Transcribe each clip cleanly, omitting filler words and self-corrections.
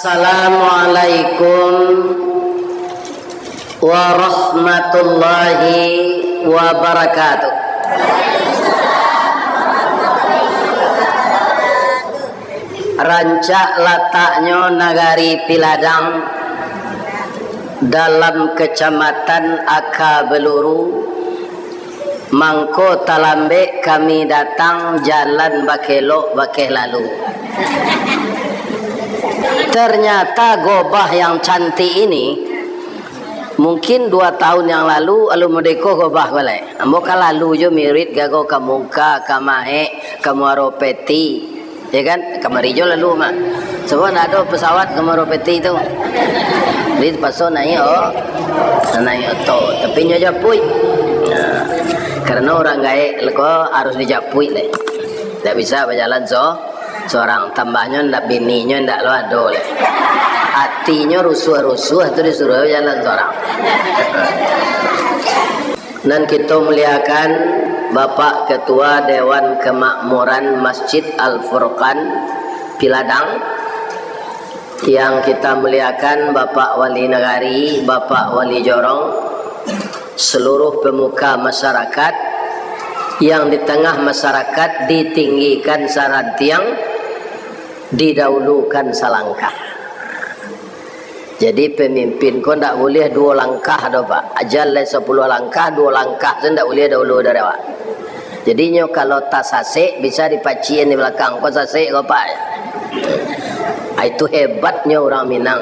Assalamualaikum warahmatullahi wabarakatuh. Rancak letaknya Nagari Piladang dalam kecamatan Aka Beluru, Mangko Talambe. Kami datang jalan Bakelok Bakeh lalu. Ternyata gobah yang cantik ini mungkin 2 tahun yang lalu alu medeko gobah balai. Ambo lalu jo mirit gago kamuka kamahe kamaropeti, ya kan? Kamarijo lalu mah. Sebab ada pesawat kamaropeti itu. Di paso naik naik to, tapi nya japui. Nah, karena orang gaek leko harus dijapui le. Tidak bisa berjalan seorang, tambahnya ndak bininya ndak lo ado le. Hatinya rusuh-rusuh itu disuruh jalan seorang. Dan kita muliakan Bapak Ketua Dewan Kemakmuran Masjid Al-Furqan Piladang, yang kita muliakan Bapak Wali Nagari, Bapak Wali Jorong, seluruh pemuka masyarakat yang di tengah masyarakat ditinggikan sarantiang, didahulukan salangkah. Jadi pemimpin kau tidak boleh 2 langkah dah Pak. Ajal 10 langkah, 2 langkah saya tidak boleh dahulu dari awak. Jadinya kalau tak sasek bisa dipacien di belakang. Kau sasek kau Pak. Itu hebatnya orang Minang.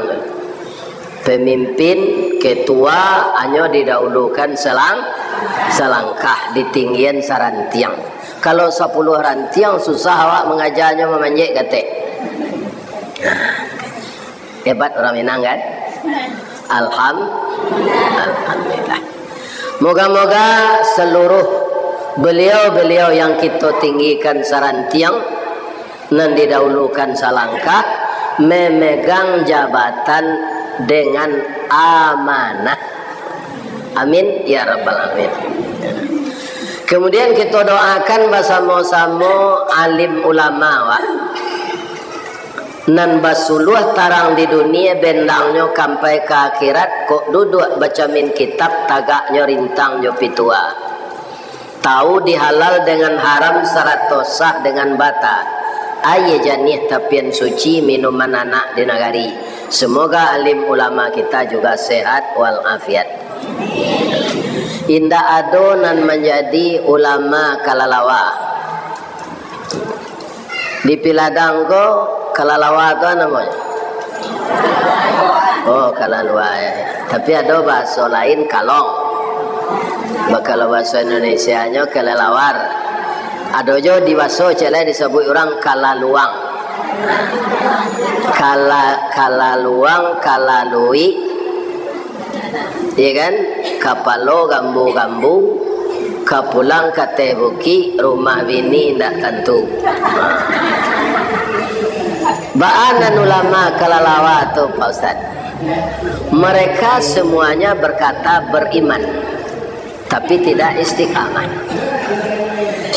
Pemimpin ketua hanya didahulukan selangkah, ditinggian sarantiang. Kalau 10 rantiang susah awak mengajarnya memanjat kate. Hebat orang Minang kan? Alhamdulillah. Moga-moga seluruh beliau-beliau yang kita tinggikan sarantiang dan didahulukan salangkah memegang jabatan dengan amanah. Amin ya rabbal alamin. Kemudian kita doakan bersama-sama alim ulama wa. Nan basuluh tarang di dunia bendangnya sampai ke akhirat kok duduk baca min kitab tagaknya rintang jo pitua. Tahu dihalal dengan haram syarat tosah dengan bata. Aye janih tapian suci minuman anak di nagari. Semoga alim ulama kita juga sehat walafiat. Indah adonan menjadi ulama kalalawa. Di Piladang ko kalalawa itu namanya. Oh kalalawa ya. Tapi ada bahasa lain kalong. Kalau bahasa Indonesia-nya kalalawar. Ada jo di bahasa cile disebut orang kalaluang. Kalaluang, kalalui. Iya kan? Kapalo gambu-gambu. Kapulang katebuki rumah bini ndak tentu. Ba'anan ulama kalalawa tu Pak Ustaz. Mereka semuanya berkata beriman, tapi tidak istiqamah.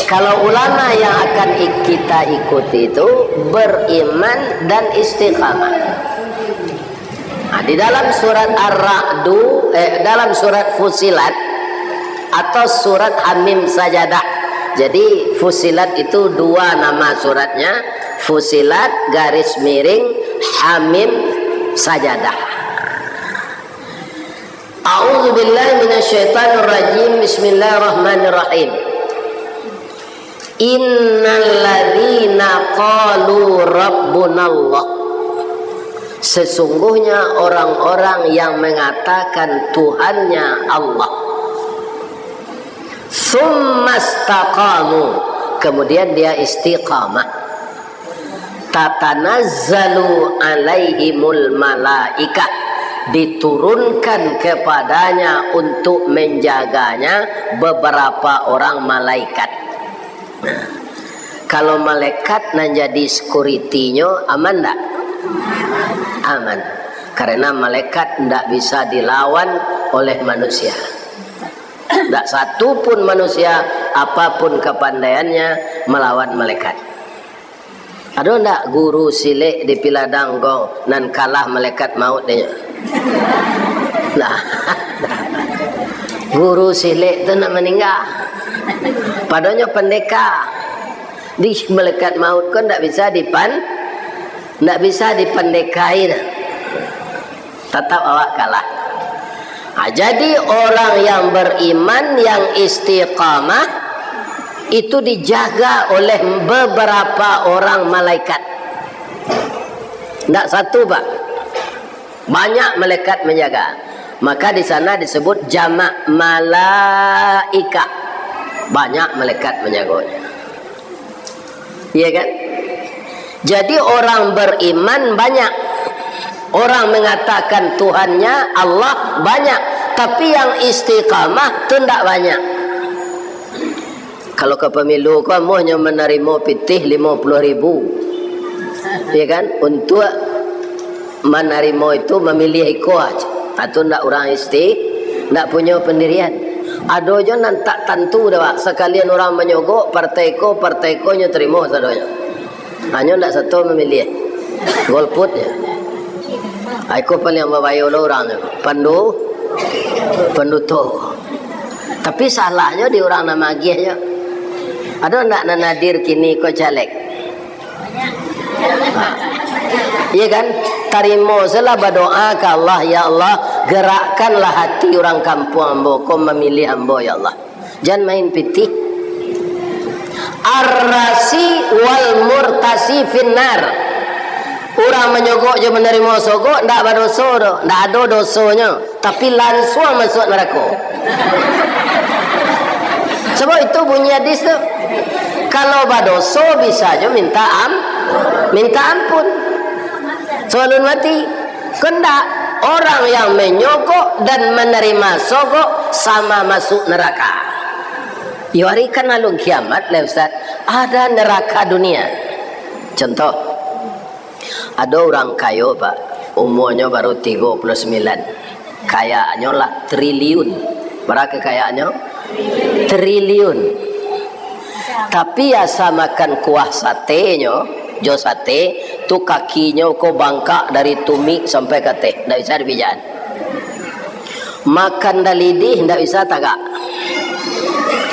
Kalau ulama yang akan kita ikuti itu beriman dan istiqamah. Nah, di dalam surat Ar-Ra'du, dalam surat Fusilat atau surat Hamim Sajadah. Jadi Fusilat itu 2 nama suratnya. Fusilat garis miring Hamim Sajadah. A'udzubillahi minasyaitonirrajim. Bismillahirrahmanirrahim. Innalladzina qalu rabbunallah. Sesungguhnya orang-orang yang mengatakan Tuhannya Allah. Summastaqamu, kemudian dia istiqamah. Tatanazzalu alaihimul malaikah, diturunkan kepadanya untuk menjaganya beberapa orang malaikat. Nah, kalau malaikat nan jadi security-nya aman tak? Aman. Karena malaikat tidak bisa dilawan oleh manusia. Tidak satu pun manusia apapun kepandaiannya melawan malaikat. Ada ndak guru silik di piladang kau nan kalah malaikat maut dia? Nah, guru silik tu nak meninggal. Padahal pendekar di malaikat maut kau ndak bisa dipendekai dah. Tetap awak kalah. Jadi orang yang beriman yang istiqamah itu dijaga oleh beberapa orang malaikat. Tidak satu pak, banyak malaikat menjaga. Maka di sana disebut jamak malaika, banyak malaikat menjaganya. Iya kan? Jadi orang beriman banyak, orang mengatakan Tuhannya Allah banyak, tapi yang istiqamah itu tidak banyak. Kalau ke pemilu kamu hanya menerima pitih 50.000, ya kan? Untuk menerima itu memilih ikut aja. Atau ndak orang ndak punya pendirian. Ada je nan tak tentu dah pak. Sekalian orang menyogok partai ko nya terima sadonya. Hanya ndak satu memilih. Golput ya. Aku paling membayar orang pandu tu. Tapi salahnya di orang nama aja. Ada nak nadir kini kau caleg? Iya kan? Tarimo salah berdoa ke Allah, ya Allah gerakkanlah hati orang kampung ambo, kau memilih ambo ya Allah. Jangan main pitih. Ar-rasi wal murtasi finnar. Orang menyogok je menerima sogok, ndak berdosa dah, ndak ada dosanya, tapi langsung masuk neraka. Sebab itu bunyi hadis tu. Kalau berdosa bisa aja minta ampun. Sebelum mati. Kendak orang yang menyogok dan menerima sogok sama masuk neraka. Hari kan lalu kiamat lah Ustaz, ada neraka dunia. Contoh, ada orang kaya pak, umurnya baru 39, kayaannya lah triliun. Berapa kekayaannya? Triliun. Tapi asa makan kuah satenya, jo sate tu kakinya kau bangkak dari tumit sampai ke teh, ndak bisa dibijan. Makan dalidih ndak bisa tagak.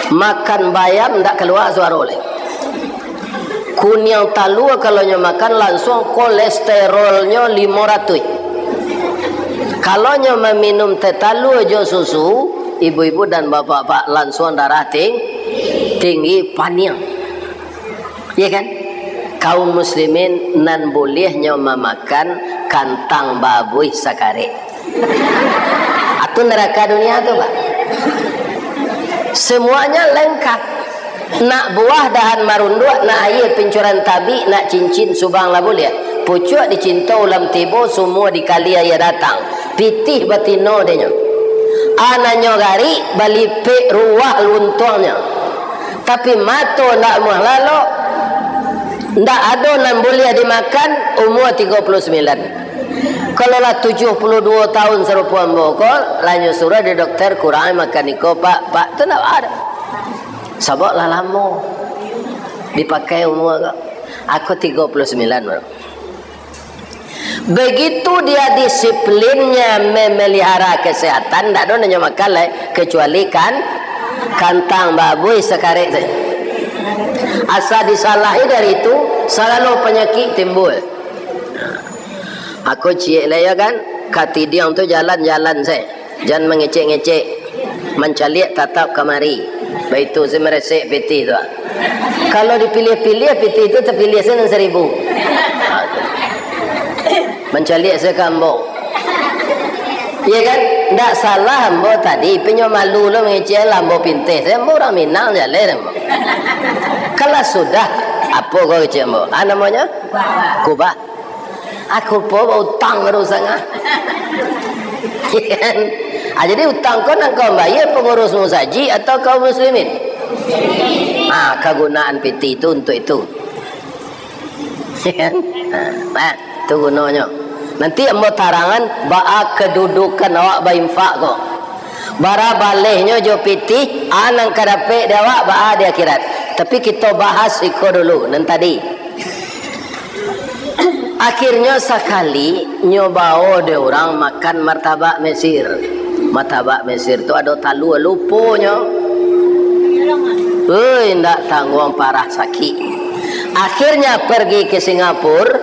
Makan bayam ndak keluar suara oleh. Kunyang talu kalau nyo makan langsung kolesterolnya 500. Kalau nyo meminum teh talu jo susu, ibu-ibu dan bapak-bapak langsung darah tinggi paniang. Ya kan? Kaum muslimin nan bolehnya memakan kantang babuy sakare. Atau neraka dunia tu pak. Semuanya lengkap. Nak buah dahan marunduk, nak air pincuran tabi, nak cincin subang lah boleh. Pucuk dicinta ulam tibo, semua dikali ayah datang. Pitih batino dia. Anaknya gari balipik ruah luntungnya. Tapi mato ndak muah lalu, ndak ada nan boleh dimakan umur 39. Kalau lah 72 tahun serupa bokol, lanjut surah di dokter kurang makan iko pak tu ndak ada. Sebab lah lama dipakai umur aku 39 baru. Begitu dia disiplinnya memelihara kesehatan, ndak ada nanya makan lah kecuali kantang babuy sekarek saja. Asal disalahi dari itu selalu penyakit timbul. Aku cik lah ya kan, kati dia untuk jalan-jalan saya, jangan mengecek-ngecek, mencalik tatap kemari. Baik itu saya meresek piti tu. Kalau dipilih-pilih piti itu terpilih saya 1000. Mencalik saya kambok. Ya kan? Tak salah ambo tadi punya malu lo mengecek lambo pintih. Saya orang Minang jalan ambo. Kalau sudah apa kau kecek ambo? Namanya? Kubah. Aku pun utang terus sangat. Ya kan? Jadi utang kau nak kau bayar pengurus musaji atau kaum muslimin? Kegunaan piti itu untuk itu. Ya kan? Itu gunanya. Nanti ambo tarangan ba'a kedudukan awak berinfak kok. Bara balehnya jo piti, anang kadape dia awak ba'a di akhirat. Tapi kita bahas iko dulu nan tadi. Akhirnya sekali nyobao dia orang makan martabak Mesir. Martabak Mesir tu ada talu lupunya. Ndak tanggung parah sakit. Akhirnya pergi ke Singapura.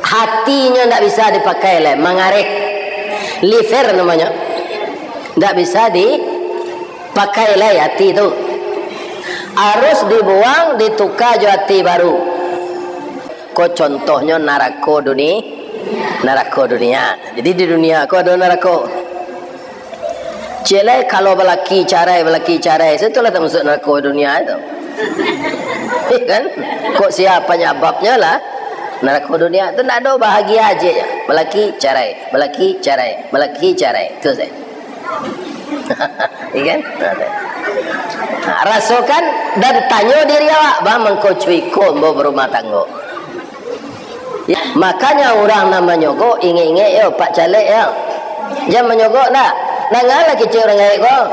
Hatinya ndak bisa dipakai lah, mengarik. Liver namanya. Ndak bisa dipakai lah hati tu. Harus dibuang, ditukar jadi hati baru. Kok contohnya neraka dunia. Jadi di dunia kok ada neraka. Jelek kalau belaki carai, setelah tak masuk neraka dunia itu. Kan? Kok siapa nyababnya lah? Neraka dunia itu tak ada bahagia aja ya. Belaki carai. Itu saya. Ikan? Rasakan dan tanya diri awak, bang mengkau cuiko berumah tangga. Ya, makanya orang nama nyogok ingat-ingat ya Pak Caleg ya. Jangan menyogok dah. Nangalah kecil orang gaik kau.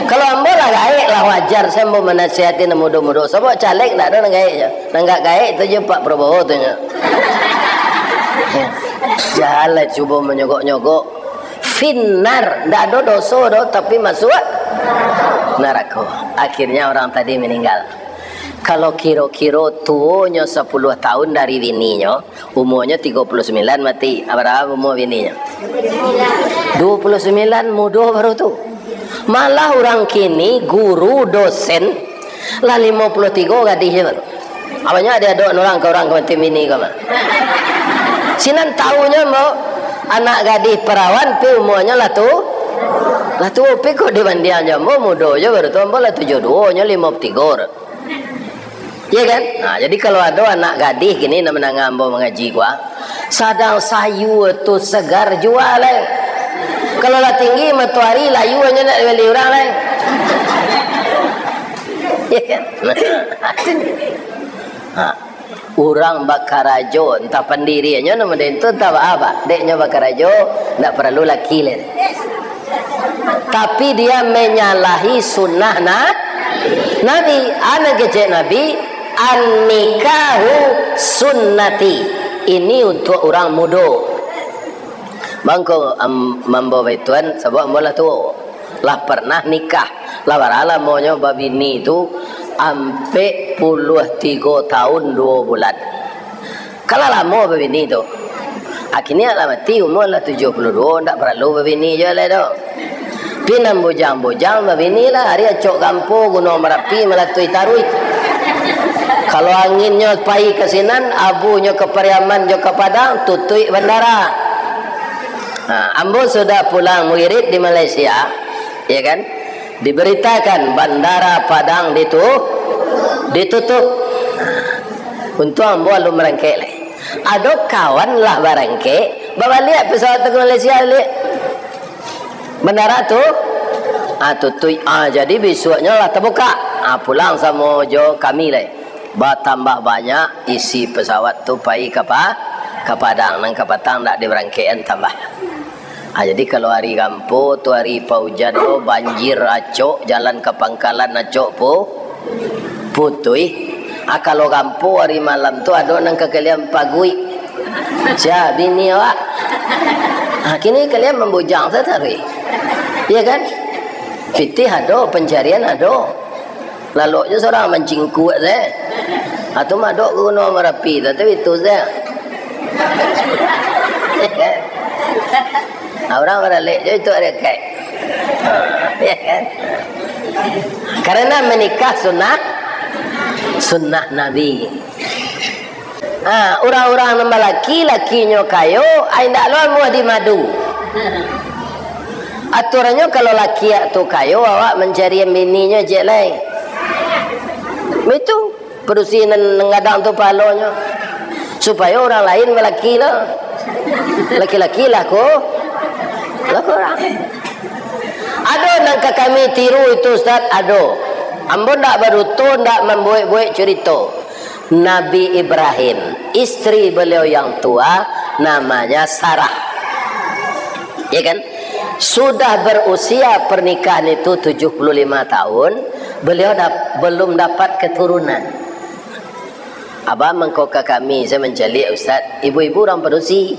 Kalau ambo lah gaik lah wajar, saya mau menasihati muda-muda. Sebab caleg tak ada orang gaik je. Nanggak gaik tu je Pak Prabowo tu nya. Janganlah cuba menyogok-nyogok. Finnar, tak ada dosa dah tapi masuk neraka. Akhirnya orang tadi meninggal. Kalau kira-kira tuanya 10 tahun dari bininya, umurnya 39 mati. Berapa umur bininya? 29 muda baru tu. Malah orang kini guru dosen lah 53 gadis baru. Apanya dia ada orang ke orang ke bini ke mana? Sinan tahunya mau anak gadis perawan pi umurnya lah tu. Lah tu pi kok dibanding aja mau muda je baru tu ambo lah 72 nya 53. Ya kan? Nah, jadi kalau ada anak gadis gini namanya ngambo mengaji gua, sadang sayu tu segar jual lah. Kalau lah tinggi matahari layu aja nak beli orang lah. Ya kan? Nah, orang bakarajo entah pendirinya nama dia itu entah apa. Deknya bakarajo tak perlu laki lah. Tapi dia menyalahi sunnah Nabi. Anak kecil Nabi. An-nikahu sunnati. Ini untuk orang muda. Bangko membawa tuan sebab mula tu lah pernah nikah. Lah barala maunya babini tu ampe 33 tahun 2 bulan. Kalau lama babini tu. Akhirnya lah mati umur lah 72 tak perlu babini je lah tu. Pinam bujang-bujang babini lah hari acok kampung Gunung Merapi melatui tarui. Kalau anginnya pai ke sinan, abunya ke Pariaman, jo ke Padang, tutui bandara. Ambo sudah pulang murid di Malaysia, ya kan? Diberitakan bandara Padang ditutup. Untuk ambo lalu merangkek leh. Ada kawan lah barangkek, bawa lihat pesawat ke Malaysia lihat. Bandara tu, tutui. Jadi besoknya lah terbuka. Pulang sama jo kami leh. Tambah banyak isi pesawat tu pai ke Padang nang ke Patang tak diberangkaian tambah. Jadi kalau hari kampo tu hari paujan tu banjir acok jalan ke Pangkalan acok putui. Kalau kampo hari malam tu ada nang ke kalian pagui. Sia bini awak. Kini kalian membujang setari. Iya kan? Fitih ada, pencarian ada. Lalu je seorang mancing kuat saya. Atau madok ke Gunung Merapi tapi itu saya. Orang balik je itu ada kai. Ya kan? Karena menikah sunnah Nabi. Orang-orang nambah laki-lakinya kayo, ai ndak lawan muah di madu. Aturannya kalau laki tu kayo, awak mencari bininya je lain. Itu perusinan ngadang tu palonya supaya orang lain melaki lah. Laki-laki laku orang. Ada nang kami tiru itu Ustaz, ada. Ambo ndak berutun ndak membuat-buat cerita. Nabi Ibrahim, istri beliau yang tua namanya Sarah. Ya kan? Sudah berusia pernikahan itu 75 tahun, beliau belum dapat keturunan. Abang mengkoka kami, saya mencari Ustaz, ibu-ibu orang perusi.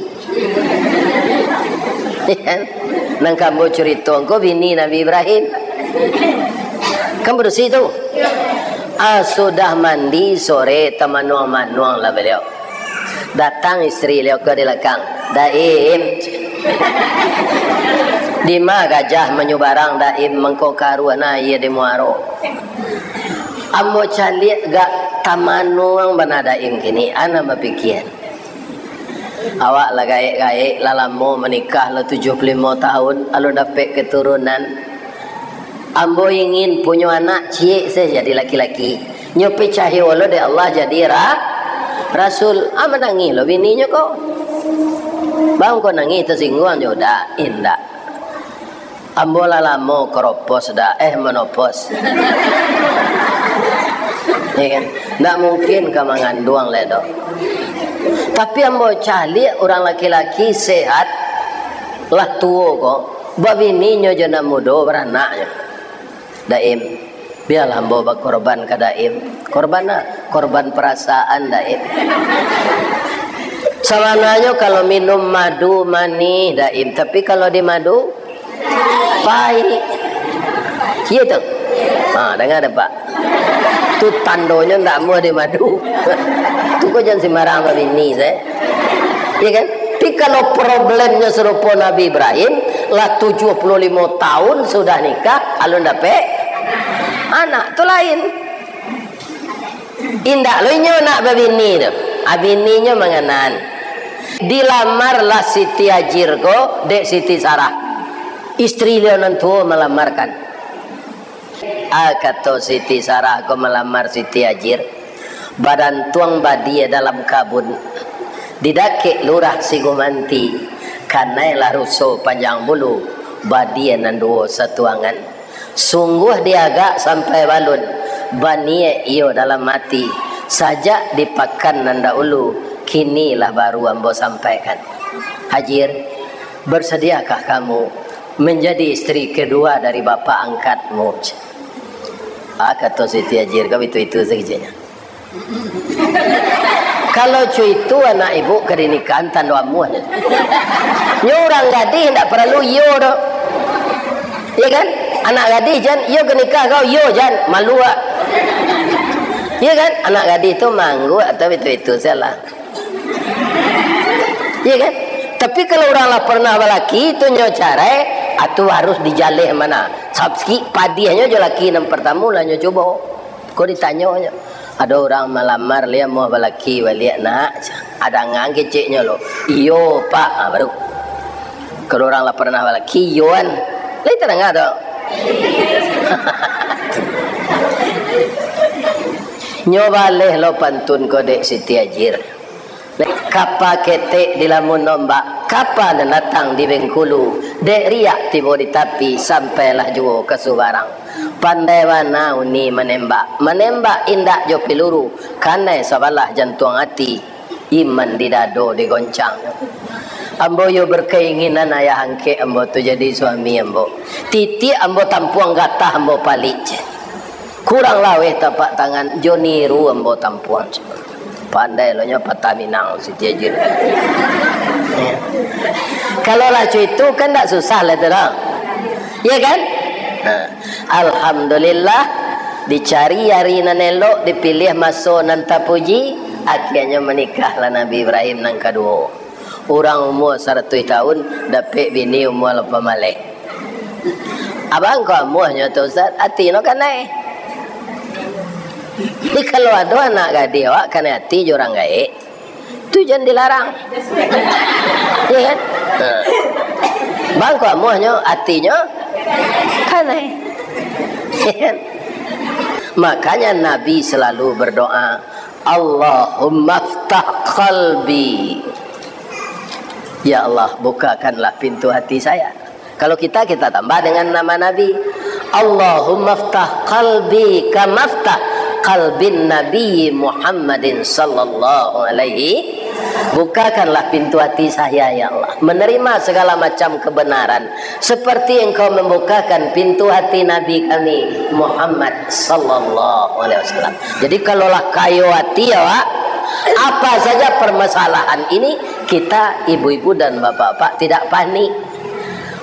Nang kamu cerita engkau bini Nabi Ibrahim. Kan bersih tu. Sudah mandi sore temanuang-manuang lah beliau. Datang isteri beliau ke belakang. Daim. Di ma gajah menyubarang daim mengkoka ruana ia di muaro. Ambo cali gak tamanuang banadaim kini ana berpikir. Awak lah gaik-gaik lalamu menikah lah 75 tahun lalu dapat keturunan. Ambo ingin punya anak cik saya jadi laki-laki. Nyopi cahaya Allah de Allah jadi rasul. Menangis lo bininya kau. Bang kau nangis tersinggung jodoh indah. Ambo lalamu keropos dah menopos. Ya kan? Tak mungkin kau mengandung ledo. Tapi ambo cali orang laki-laki sehat lah tua kok. Babininya jana muda beranaknya. Daim. Biarlah ambo berkorban ke daim. Korban korban perasaan daim. Sawananya kalau minum madu manis daim. Tapi kalau di madu pahit. Iya tu. Dengar ada pak. Tu tandonya tak mau di madu. Tu kau jangan sembarang begini saya. Ya kan? Tapi kalau problemnya serupa Nabi Ibrahim, lah 75 tahun sudah nikah, alun dapat anak tu lain. Indah lo nyo nak begini tu. Abininya mengenan. Dilamarlah Siti Hajir ko, dek Siti Sarah. Istri dia nantua melamarkan. Kata Siti Sarah aku melamar Siti Hajir. Badan tuang badia dalam kabun. Didake lurah si gumanti. Kanailah rusuh panjang bulu. Badia nanduo satuangan. Sungguh diagak sampai balun. Banie iyo dalam mati. Sajak dipakan nanda ulu. Kinilah baru ambo sampaikan. Hajir, bersediakah kamu menjadi istri kedua dari bapa angkatmu? Kata Siti Hajir, kau itu saja. Kalau cuy itu anak ibu kedinikahan tanduamu aja. Nyo orang gadis tidak perlu yo do. Ya kan? Anak gadis jan yo kenikah kau yo jan malu ah. Ya kan? Anak gadis itu manggu atau itu salah. Ya kan? Tapi kalau orang lah pernah lelaki itu nyo cara atau harus dijalih mana? Sabski padiahnya je laki yang pertama lah nyo coba. Kau ditanya nya. Ada orang melamar dia mau lelaki balik nak. Ada ngang keciknya lo. Iyo pak baru. Kalau orang lah pernah lelaki yoan. Lain tak ada. Nyo balih lo pantun kode Siti Hajir. Kapa ketek di lamun nombak, kapa dan datang di Bengkulu, dek riak tiba di tapi sampailah juo ke Subarang. Pandai wana uni menembak, menembak indak jo peluru, kanai sabalah jantung hati, iman di dado digoncang. Ambo yo berkeinginan ayah angke ambo tu jadi suami ambo. Titi ambo tampuang gatah ambo palik. Kurang laweh tapak tangan joniru ambo tampuang. Pandai lo nya patah Minang Siti Hajir. Kalau lacu itu kan tak susah lah tu dah. Ya kan? Alhamdulillah dicari hari nan elok dipilih masuk nan tapuji akhirnya menikahlah Nabi Ibrahim nang kedua. Orang umur 100 tahun dapat bini umur 8 malih. Abang kau umurnya tu Ustaz, hati no kan naik. Jadi kalau ada anak gadis awak kan hati orang gaik, tu jangan dilarang. Ya kan? Bang kau amuhnya hatinya kan naik. Ya kan? Makanya Nabi selalu berdoa, Allahumma ftah qalbi. Ya Allah, bukakanlah pintu hati saya. Kalau kita tambah dengan nama Nabi, Allahumma ftah qalbi kama ftah qalbin Nabi Muhammadin sallallahu alaihi. Bukakanlah pintu hati saya ya Allah, menerima segala macam kebenaran seperti engkau membukakan pintu hati Nabi kami Muhammad sallallahu alaihi wasallam. Jadi kalaulah kayu hati ya Pak, Apa saja permasalahan ini kita ibu-ibu dan bapak-bapak tidak panik.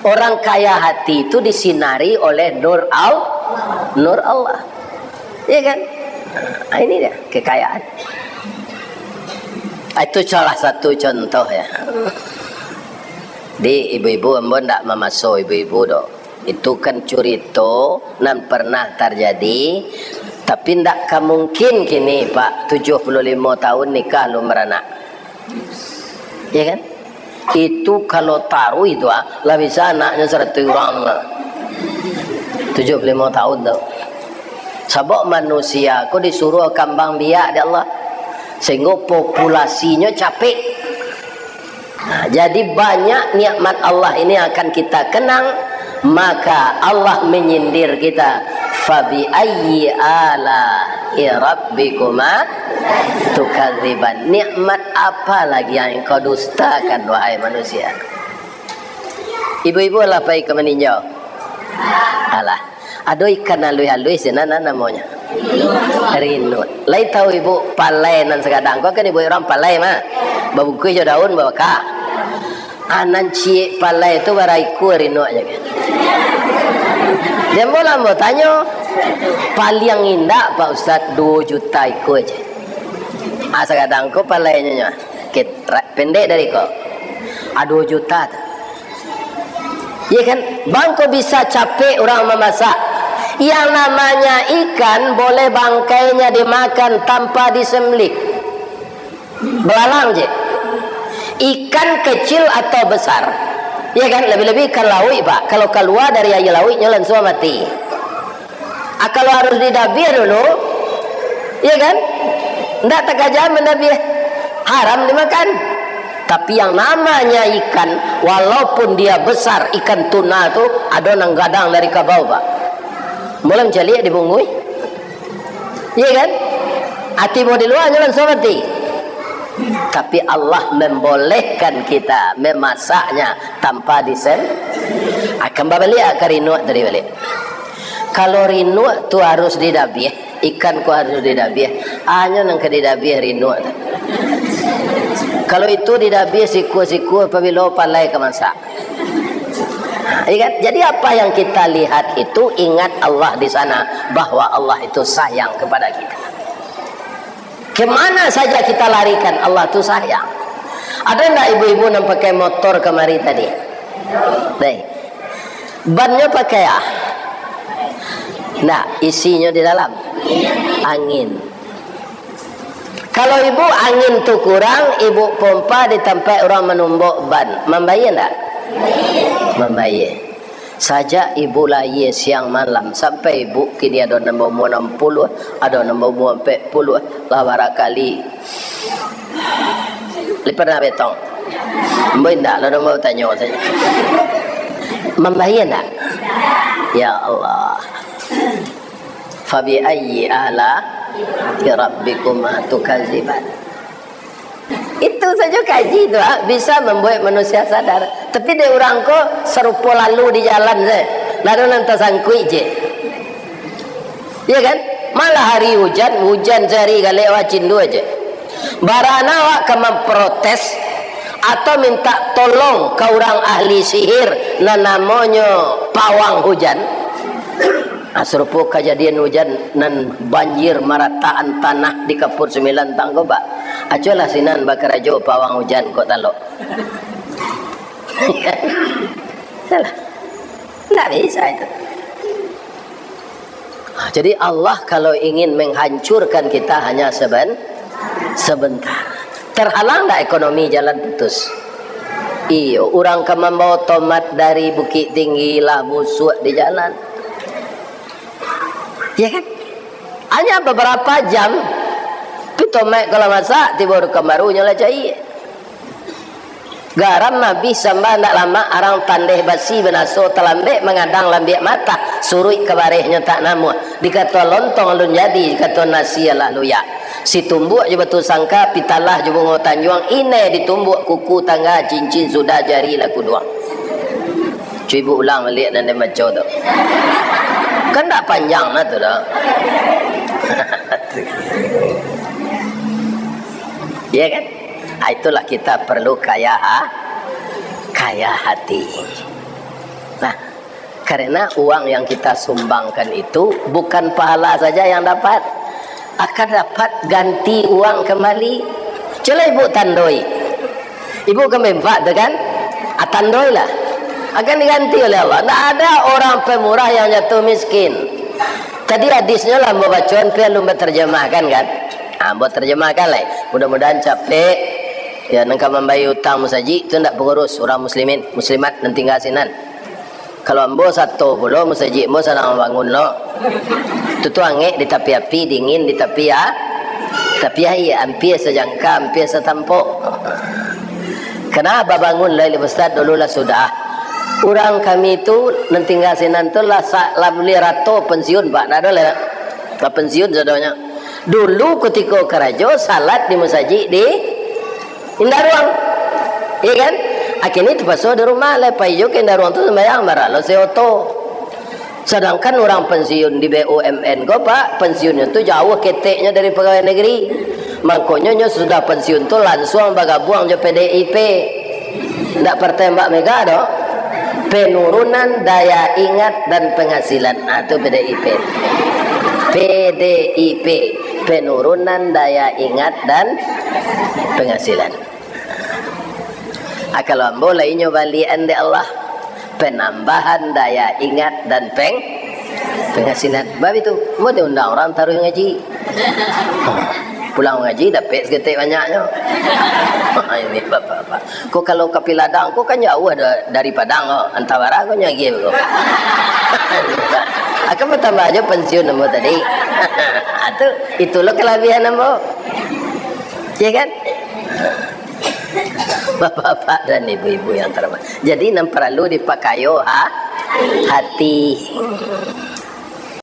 Orang kaya hati itu disinari oleh nur Allah. Iya kan? Nah, ini dia kekayaan. Itu salah satu contoh ya. Di ibu-ibu ambon tak memasuk ibu-ibu dok. Itu kan cerita nan pernah terjadi. Tapi tidak mungkin kini Pak 75 tahun nikah lu meranak. Ya kan? Itu kalau taruh itu lah bisa anaknya 100 orang lah. 75 tahun tuh. Sebab manusia kok disuruh kambang biak di Allah. Sehingga populasinya capek. Nah, jadi banyak nikmat Allah ini akan kita kenang. Maka Allah menyindir kita. Fabi ayyi ala'i rabbikuma tukadziban. Nikmat apa lagi yang kau dustakan wahai manusia? Ibu-ibu lah pergi ke meninjau. Alah, ada ikan halus-halus sana namanya. Rinut. Lai tahu ibu palai nan sekadang. Kau kan ibu orang palai mah. Babukui jo daun bawa ka. Anan cie palai itu baraiku rinut aja kan. Dia mula mau tanya paling indah Pak Ustaz 2 juta ikut aja. Sekadang kau palainya pendek dari kau 2 juta tu. Ya kan bang kau bisa capek orang memasak. Yang namanya ikan boleh bangkainya dimakan tanpa disembelih. Belalang je. Ikan kecil atau besar. Ya kan lebih-lebih ikan laut Pak. Kalau keluar dari air lautnya langsung mati. Kalau harus didabir dulu, ya kan? Tidak terkajam mendabir, haram dimakan. Tapi yang namanya ikan, walaupun dia besar, ikan tuna itu ada nang gadang dari kabau Pak. Boleh mencari dibungui, ya kan? Hati mau di luarnya langsung mati. Tapi Allah membolehkan kita memasaknya tanpa disen. Akan balik ke rinuk tadi balik. Kalau rinuk tu harus didabih, ikan ku harus didabih. Hanya nang kedidabih rinuk. Kalau itu didabih siku apabila palai ke masak. Jadi apa yang kita lihat itu ingat Allah di sana bahwa Allah itu sayang kepada kita. Kemana saja kita larikan Allah itu sayang. Ada enggak ibu-ibu yang pakai motor kemari tadi? Nih, bannya pakai ya? Nah, isinya di dalam angin. Kalau ibu angin tu kurang, ibu pompa di tempat orang menumbuk ban, membayar tak? Membayar. Saja ibu laye siang malam sampai ibu kini ada nombor 60, ada nombor 40, lah barakali. Lipat nak betong. Mungkin tak, lalu mau tanya saja. Membayar tak? Ya Allah. Fabi ayyi ala rabbikuma tukadziban. Itu saja kaji itu bisa membuat manusia sadar. Tapi dia orang ko serupa lalu di jalan je, lalu nanti sangkui je. Ya kan? Malah hari hujan sehari kali wajin dua je. Barana awak ke memprotes atau minta tolong ke orang ahli sihir na namanya pawang hujan. Serupa kejadian hujan nan banjir marataan tanah di Kapur 9 Tanggoba. Aculah sinan bakarajo pawang hujan kok talok. Salah. Tidak bisa itu. Jadi Allah kalau ingin menghancurkan kita hanya sebentar. Terhalang tak ekonomi jalan putus. Iyo, orang ke membawa tomat dari Bukit Tinggi lah busuk di jalan. Ya kan? Hanya beberapa jam tomat kalau masak tiba kemarunya lah cair. Garam nabi sambal tak lama arang tandeh basi benaso telambek mengadang lambek mata surui kebarehnya tak namu dikata lontong alun jadi dikata nasi lah luya si tumbuk je betul sangka pitalah je bungo tanjuang ine ditumbuk kuku tangga cincin sudah jari laku doang. Cuba ulang balik dan dia macam tu kan tak panjang lah tu dah. Ya kan? Itulah kita perlu kaya hati. Nah, karena uang yang kita sumbangkan itu bukan pahala saja yang dapat, akan dapat ganti uang kembali. Coba ibu tandoi, ibu kami empat kan? Tandoi lah, akan diganti oleh Allah. Tidak ada orang pemurah yang jatuh miskin. Tadi hadisnya lah membacaan perlu terjemahkan kan? Buat terjemahkan lah. Mudah-mudahan capek. Ya, nengka membayar utang musaji itu tidak pengurus orang muslimin, muslimat nanti ngasinan. Kalau ambo satu puluh musaji, ambo sedang bangun lo. Itu angin di tapi api, dingin di tapi ya, ampir sejangka, ampir setampuk. Kenapa bangun lah, Ustaz dulu lah sudah. Orang kami itu nanti ngasinan tu lah beli rato pensiun pak, ada lah pensiun saudanya. Dulu ketika kerajo salat di musaji di indah ruang, iya kan? Akhirnya itu pasal di rumah lah, payo ke indah ruang tu sembahyang marah lo seoto. Sedangkan orang pensiun di BUMN kok pak, pensiunnya tu jauh keteknya dari pegawai negeri. Makanya sudah pensiun tu langsung bergabung je PDIP. Tidak pertembak mega doh. Penurunan daya ingat dan penghasilan. Nah, itu PDIP, penurunan daya ingat dan penghasilan. Kalau ambo lainnya balian de Allah, penambahan daya ingat dan penghasilan. Bab itu mau diundang orang taruh ngaji. Pulang ngaji dapat seketik banyaknya. Ini bapak-bapak. Kok kalau ke Piladang, kok kan jauh dari Padang, Antawara kok nyagi kok. Akan bertambah aja pensiun ambo tadi. Itulah kelebihan ambo. Ya kan? Bapak-bapak dan ibu-ibu yang terhormat. Jadi perlu dipakai hati.